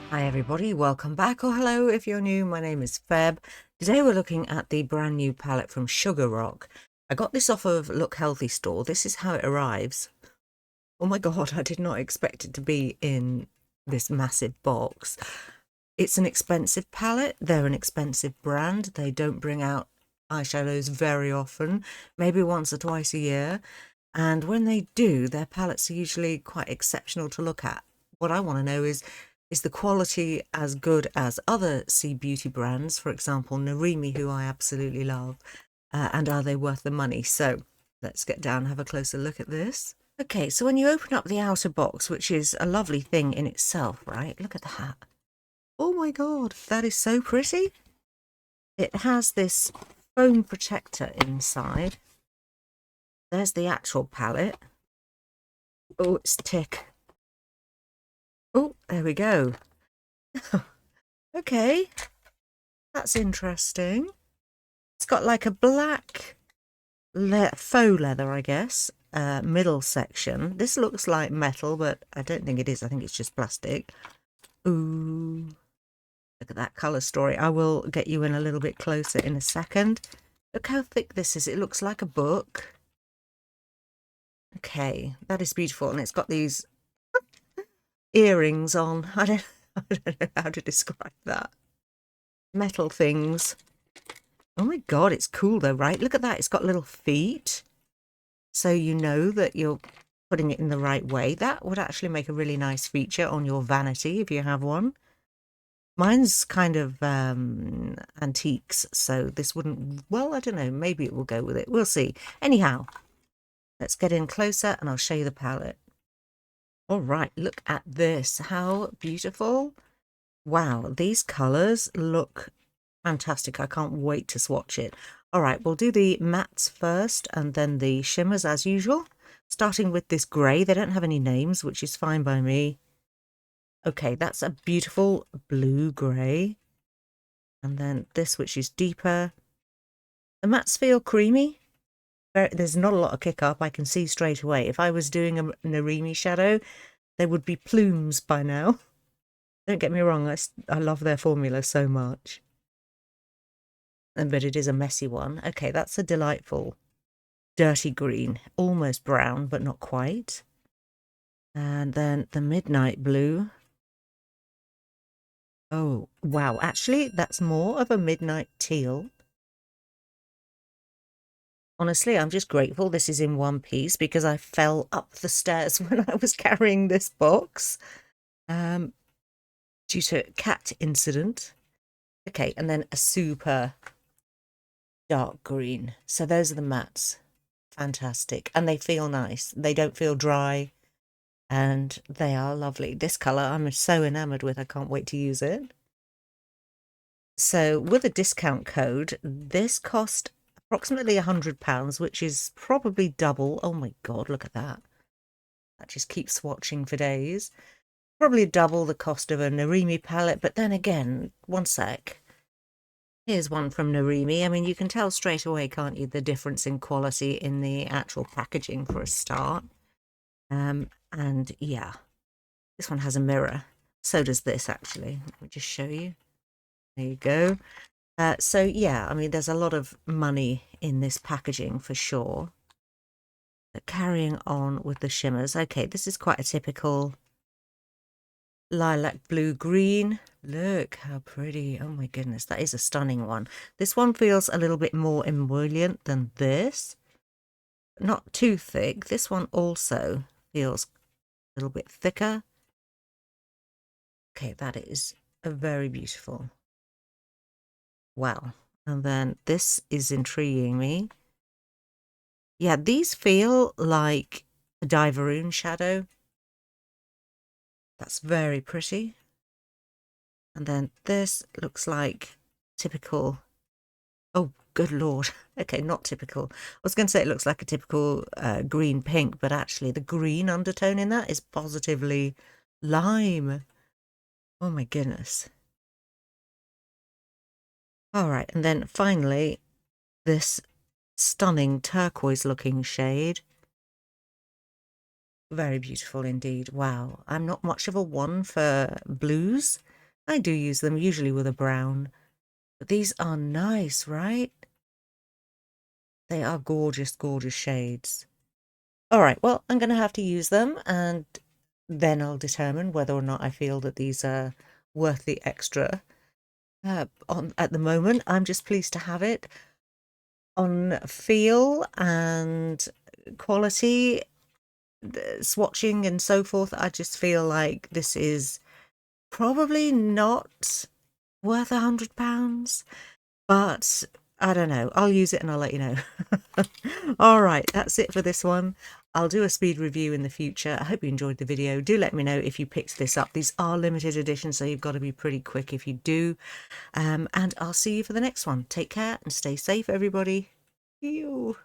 Hi everybody, welcome back, or hello if you're new. My name is Feb. Today we're looking at the brand new palette from Sugarock. I got this off of Look Healthy store. This is how it arrives. Oh my god, I did not expect it to be in this massive box. It's an expensive palette. They're an expensive brand. They don't bring out eyeshadows very often, maybe once or twice a year. And when they do, their palettes are usually quite exceptional to look at. What I want to know is the quality as good as other sea beauty brands, for example, Narimi, who I absolutely love, and are they worth the money? So let's get down and have a closer look at this. Okay, so when you open up the outer box, which is a lovely thing in itself, right? Look at that. Oh my god, that is so pretty. It has this foam protector inside. There's the actual palette. Oh, it's thick. Oh, there we go. Okay, that's interesting. It's got like a black faux leather, I guess, middle section. This looks like metal, but I don't think it is. I think it's just plastic. Ooh, look at that colour story. I will get you in a little bit closer in a second. Look how thick this is. It looks like a book. Okay, that is beautiful. And it's got these earrings on. I don't know how to describe that. Metal things. Oh my god, it's cool though, right? Look at that. It's got little feet. So you know that you're putting it in the right way. That would actually make a really nice feature on your vanity if you have one. Mine's kind of antiques, so this wouldn't, well, I don't know, maybe it will go with it. We'll see. Anyhow, let's get in closer and I'll show you the palette. All right, look at this. How beautiful. Wow, these colours look fantastic. I can't wait to swatch it. All right, we'll do the mattes first and then the shimmers as usual. Starting with this grey. They don't have any names, which is fine by me. Okay, that's a beautiful blue grey. And then this, which is deeper. The mattes feel creamy. There's not a lot of kick up. I can see straight away. If I was doing a Narimi shadow, there would be plumes by now. Don't get me wrong, I love their formula so much. But it is a messy one. Okay, that's a delightful dirty green, almost brown, but not quite. And then the midnight blue. Oh, wow. Actually, that's more of a midnight teal. Honestly, I'm just grateful this is in one piece because I fell up the stairs when I was carrying this box due to a cat incident. Okay, and then a super dark green. So those are the mattes. Fantastic. And they feel nice. They don't feel dry. And they are lovely. This colour I'm so enamoured with. I can't wait to use it. So with a discount code, this cost approximately £100, which is probably double. Oh my god, look at that. That just keeps swatching for days. Probably double the cost of a Narimi palette, but then again, one sec. Here's one from Narimi. I mean, you can tell straight away, can't you, the difference in quality in the actual packaging for a start. And yeah, this one has a mirror. So does this, actually. Let me just show you. There you go. So yeah, I mean, there's a lot of money in this packaging for sure. But carrying on with the shimmers. Okay, this is quite a typical lilac blue green. Look how pretty. Oh my goodness, that is a stunning one. This one feels a little bit more emollient than this. Not too thick. This one also feels a little bit thicker. Okay, that is a very beautiful. Wow. And then this is intriguing me. Yeah, these feel like a Diveroon shadow. That's very pretty. And then this looks like typical. Oh, good lord. Okay, not typical. I was going to say it looks like a typical green pink, but actually the green undertone in that is positively lime. Oh my goodness. All right, and then finally, this stunning turquoise looking shade. Very beautiful indeed. Wow. I'm not much of a one for blues. I do use them usually with a brown, but these are nice, right? They are gorgeous, gorgeous shades. All right, well, I'm going to have to use them, and then I'll determine whether or not I feel that these are worth the extra. At the moment, I'm just pleased to have it. On feel and quality, swatching and so forth, I just feel like this is probably not worth £100, but I don't know. I'll use it and I'll let you know. All right, that's it for this one. I'll do a speed review in the future. I hope you enjoyed the video. Do let me know if you picked this up. These are limited editions, so you've got to be pretty quick if you do. And I'll see you for the next one. Take care and stay safe, everybody. You.